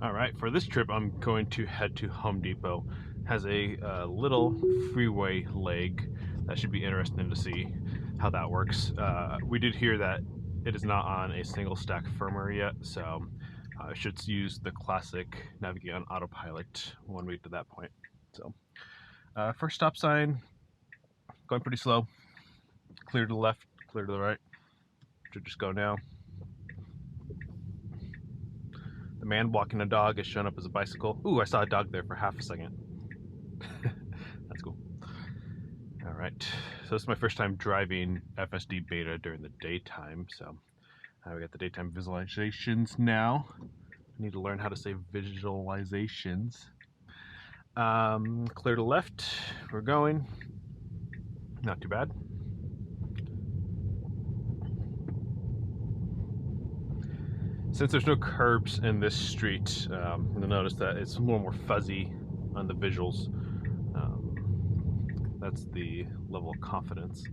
Alright, for this trip I'm going to head to Home Depot. It has a little freeway leg that should be interesting to see how that works. We did hear that it is not on a single stack firmware yet, so I should use the classic navigate on autopilot when we get to that point. So, first stop sign, going pretty slow. Clear to the left, clear to the right. Should just go now. The man walking a dog is shown up as a bicycle. Ooh, I saw a dog there for half a second. That's cool. All right, so this is my first time driving FSD beta during the daytime, so we got the daytime visualizations now. I need to learn how to say visualizations. Clear to left, we're going. Not too bad. Since there's no curbs in this street, you'll notice that it's a little more fuzzy on the visuals. That's the level of confidence.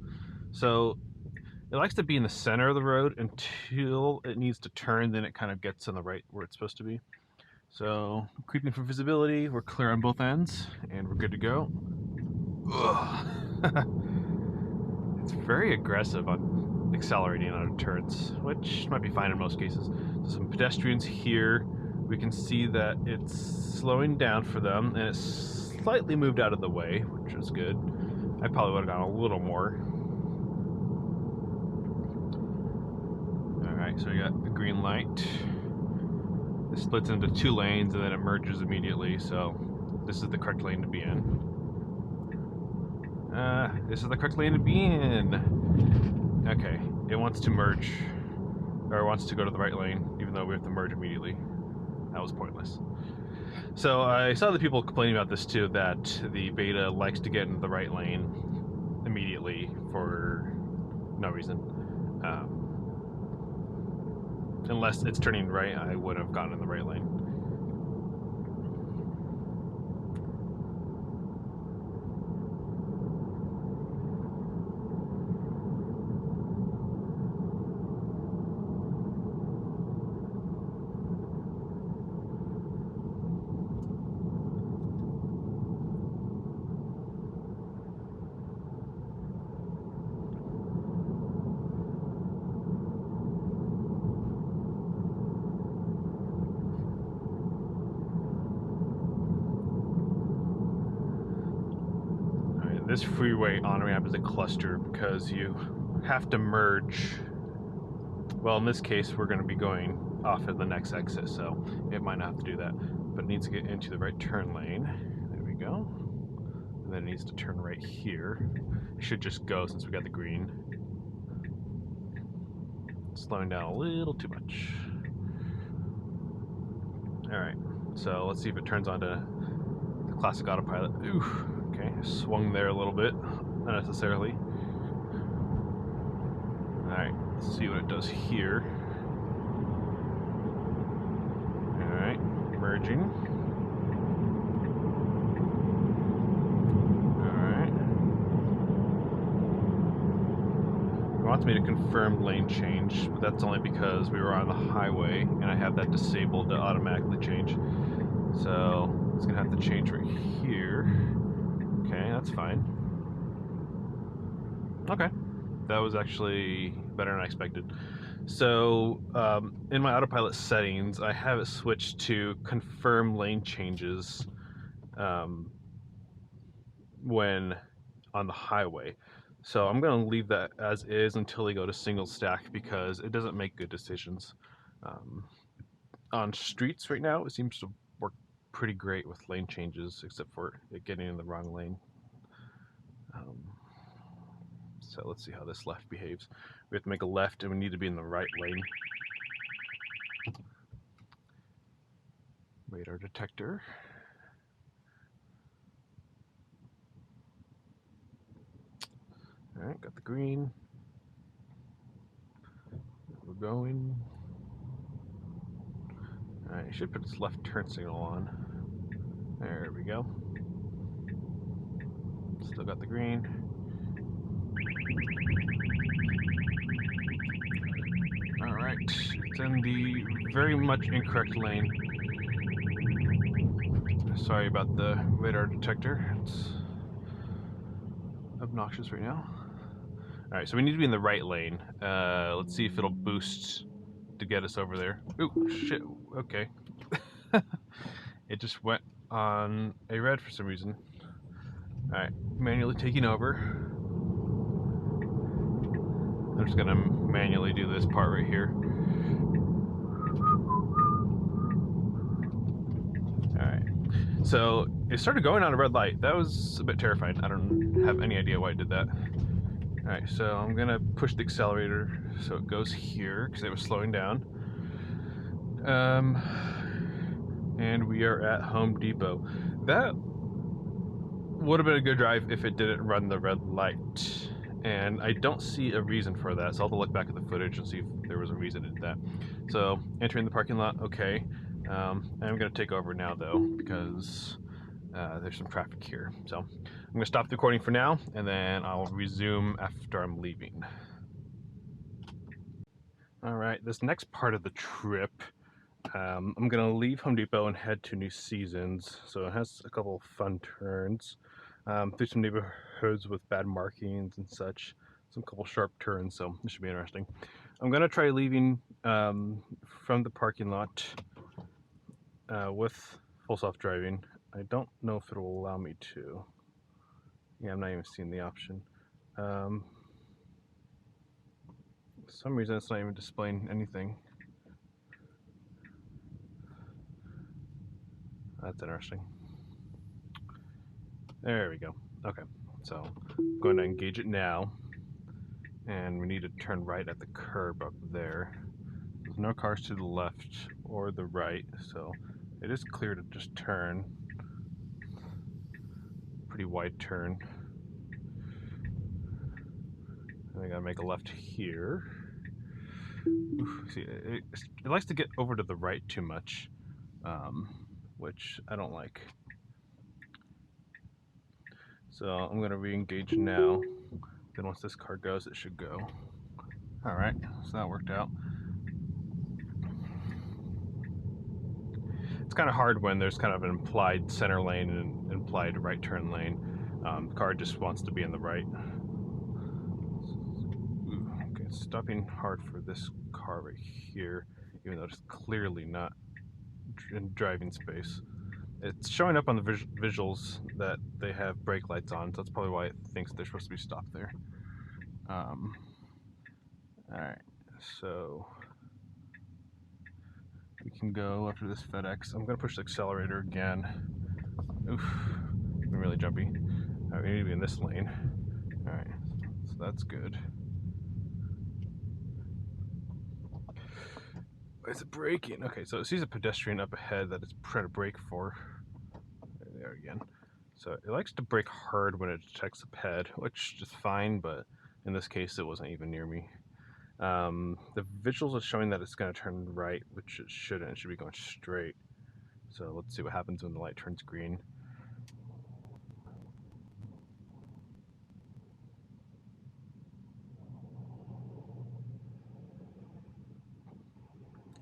So it likes to be in the center of the road until it needs to turn, then it kind of gets on the right where it's supposed to be. So creeping for visibility, we're clear on both ends, and we're good to go. It's very aggressive on accelerating out of turns, which might be fine in most cases. So some pedestrians here. We can see that it's slowing down for them, and it's slightly moved out of the way, which is good. I probably would have gone a little more. Alright, so we got the green light. This splits into 2 lanes and then it merges immediately, so this is the correct lane to be in. This is the correct lane to be in. Okay, it wants to merge, or it wants to go to the right lane, even though we have to merge immediately. That was pointless. So I saw the people complaining about this too, that the beta likes to get into the right lane immediately for no reason. Unless it's turning right, I would have gotten in the right lane. This freeway on-ramp is a cluster because you have to merge. Well, in this case, we're going to be going off at the next exit, so it might not have to do that. But it needs to get into the right turn lane. There we go. And then it needs to turn right here. It should just go since we got the green. Slowing down a little too much. Alright, so let's see if it turns onto the classic autopilot. Ooh. Okay, swung there a little bit, unnecessarily. Alright, let's see what it does here. Alright, merging. Alright. It wants me to confirm lane change, but that's only because we were on the highway and I have that disabled to automatically change. So it's gonna have to change right here. Okay, that's fine. Okay, that was actually better than I expected. So, in my autopilot settings, I have it switched to confirm lane changes when on the highway. So I'm going to leave that as is until we go to single stack because it doesn't make good decisions. On streets right now, it seems to work pretty great with lane changes, except for it getting in the wrong lane. So let's see how this left behaves. We have to make a left and we need to be in the right lane. Radar detector. Alright, got the green. We're going. Alright, I should put this left turn signal on. There we go. Still got the green. Alright, it's in the very much incorrect lane. Sorry about the radar detector. It's obnoxious right now. Alright, so we need to be in the right lane. Let's see if it'll boost to get us over there. Ooh, shit. Okay. It just went on a red for some reason. Alright, manually taking over. I'm just gonna manually do this part right here. Alright, so it started going on a red light. That was a bit terrifying. I don't have any idea why it did that. Alright, so I'm gonna push the accelerator so it goes here because it was slowing down. And we are at Home Depot. That would have been a good drive if it didn't run the red light. And I don't see a reason for that, so I'll have to look back at the footage and see if there was a reason it did that. So, entering the parking lot, okay. I'm going to take over now, though, because there's some traffic here. So, I'm going to stop the recording for now, and then I'll resume after I'm leaving. Alright, this next part of the trip, I'm going to leave Home Depot and head to New Seasons. So, it has a couple of fun turns. Through some neighborhoods with bad markings and such, some couple sharp turns, so this should be interesting. I'm gonna try leaving from the parking lot with full self-driving. I don't know if it will allow me to. Yeah, I'm not even seeing the option. For some reason it's not even displaying anything. That's interesting. There we go. Okay, so I'm going to engage it now, and we need to turn right at the curb up there. There's no cars to the left or the right, so it is clear to just turn. Pretty wide turn. And I gotta make a left here. Oof, see, it likes to get over to the right too much, which I don't like. So I'm gonna re-engage now. Then once this car goes, it should go. All right, so that worked out. It's kind of hard when there's kind of an implied center lane and an implied right turn lane. The car just wants to be in the right. Ooh, okay, it's stopping hard for this car right here, even though it's clearly not in driving space. It's showing up on the visuals that they have brake lights on, so that's probably why it thinks they're supposed to be stopped there. Alright, so we can go after this FedEx. I'm going to push the accelerator again. Oof, I'm really jumpy. Alright, we need to be in this lane. Alright, so that's good. Why is it braking? Okay, so it sees a pedestrian up ahead that it's trying to brake for. There again. So it likes to brake hard when it detects a ped, which is fine, but in this case it wasn't even near me. The visuals are showing that it's going to turn right, which it shouldn't. It should be going straight. So let's see what happens when the light turns green.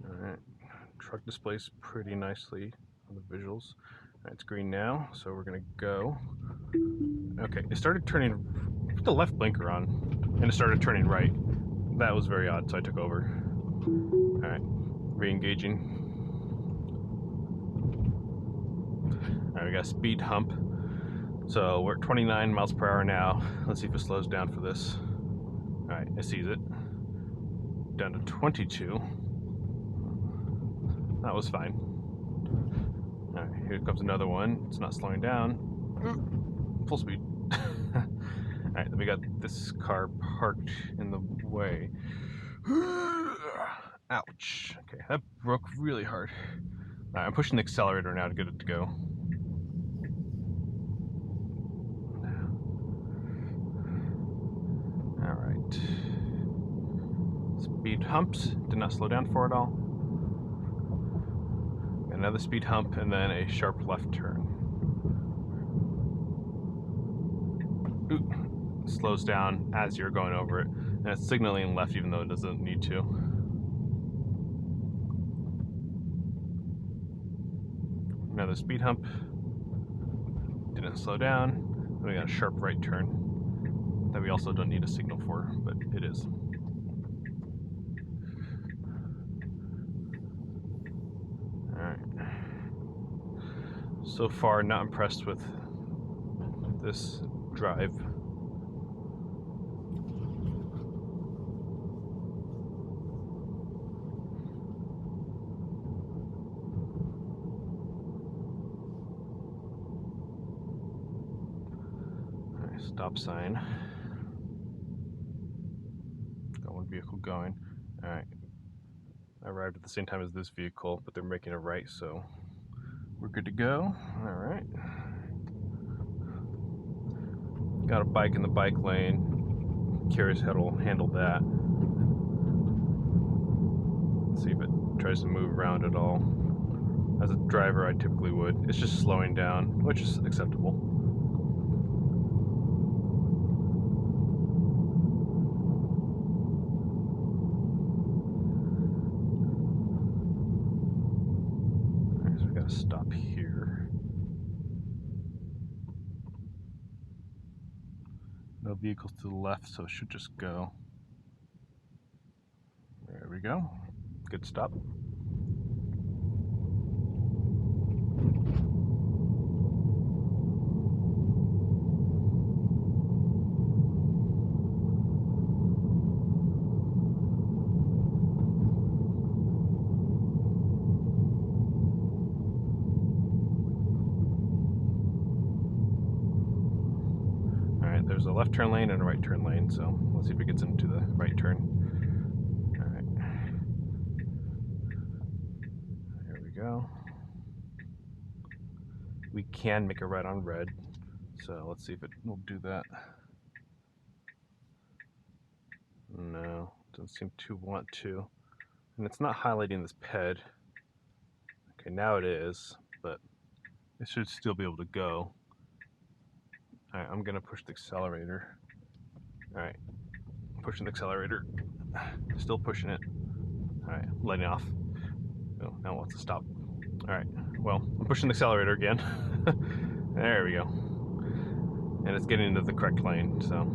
Alright, truck displays pretty nicely on the visuals. Alright, it's green now, so we're going to go. Okay, it started turning, put the left blinker on, and it started turning right. That was very odd, so I took over. Alright, re-engaging. Alright, we got a speed hump. So we're at 29 miles per hour now. Let's see if it slows down for this. Alright, it sees it. Down to 22. That was fine. Alright, here comes another one. It's not slowing down. Full speed. Alright, then we got this car parked in the way. Ouch. Okay, that broke really hard. Alright, I'm pushing the accelerator now to get it to go. Alright. Speed humps. Did not slow down for it all. Another speed hump and then a sharp left turn. Ooh. Slows down as you're going over it, and it's signaling left even though it doesn't need to. Another speed hump, gonna slow down, and we got a sharp right turn that we also don't need a signal for, but it is. Alright. So far, not impressed with this drive. Alright, stop sign. Got one vehicle going. Alright. I arrived at the same time as this vehicle, but they're making a right, so we're good to go. Alright. Got a bike in the bike lane. Curious how it'll handle that. Let's see if it tries to move around at all. As a driver, I typically would. It's just slowing down, which is acceptable. Alright, so we gotta stop here. No vehicles to the left, so it should just go. There we go. Good stop. Alright, there's a left turn lane and a right turn lane, so let's see if it gets into the right turn. Alright. There we go. We can make a right on red, so let's see if it will do that. No, doesn't seem to want to. And it's not highlighting this ped. Okay, now it is, but it should still be able to go. Alright, I'm gonna push the accelerator. Alright, pushing the accelerator. Still pushing it. Alright, letting off. Oh, now it wants to stop. Alright, well, I'm pushing the accelerator again. There we go. And it's getting into the correct lane, so.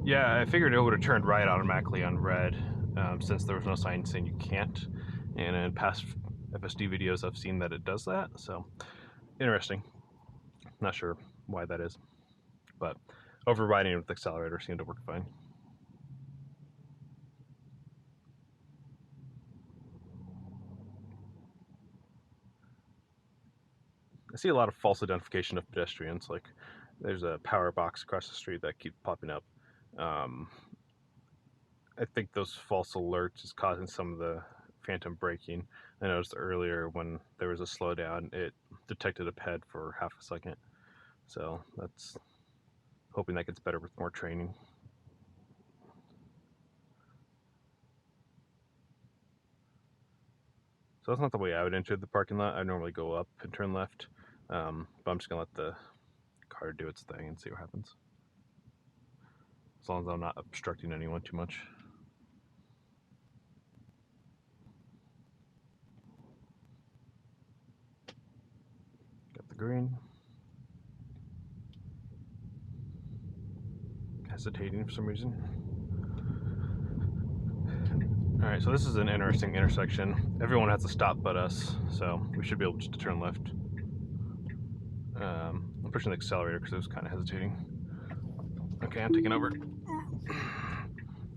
Yeah, I figured it would have turned right automatically on red, since there was no sign saying you can't. And in past FSD videos, I've seen that it does that, so interesting. Not sure why that is, but overriding with the accelerator seemed to work fine. I see a lot of false identification of pedestrians, like there's a power box across the street that keeps popping up. I think those false alerts is causing some of the phantom braking. I noticed earlier when there was a slowdown, it detected a ped for half a second. So that's hoping that gets better with more training. So that's not the way I would enter the parking lot. I normally go up and turn left, but I'm just gonna let the car do its thing and see what happens. As long as I'm not obstructing anyone too much. Got the green. Hesitating for some reason. Alright, so this is an interesting intersection. Everyone has to stop but us, so we should be able just to turn left. I'm pushing the accelerator because I was kind of hesitating. Okay, I'm taking over.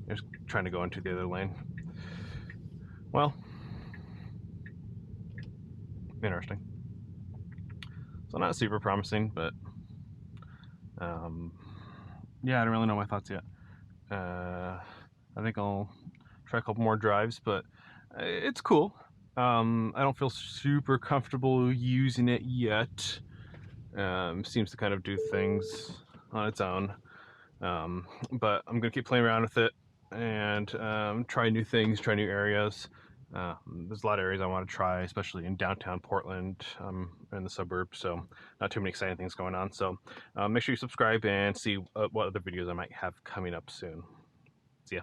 Just trying to go into the other lane. Well, interesting. So not super promising, but yeah, I don't really know my thoughts yet. I think I'll try a couple more drives, but it's cool. I don't feel super comfortable using it yet. Seems to kind of do things on its own. But I'm gonna keep playing around with it and try new things, try new areas. There's a lot of areas I want to try, especially in downtown Portland, in the suburbs, so not too many exciting things going on. So make sure you subscribe and see what other videos I might have coming up soon. See ya.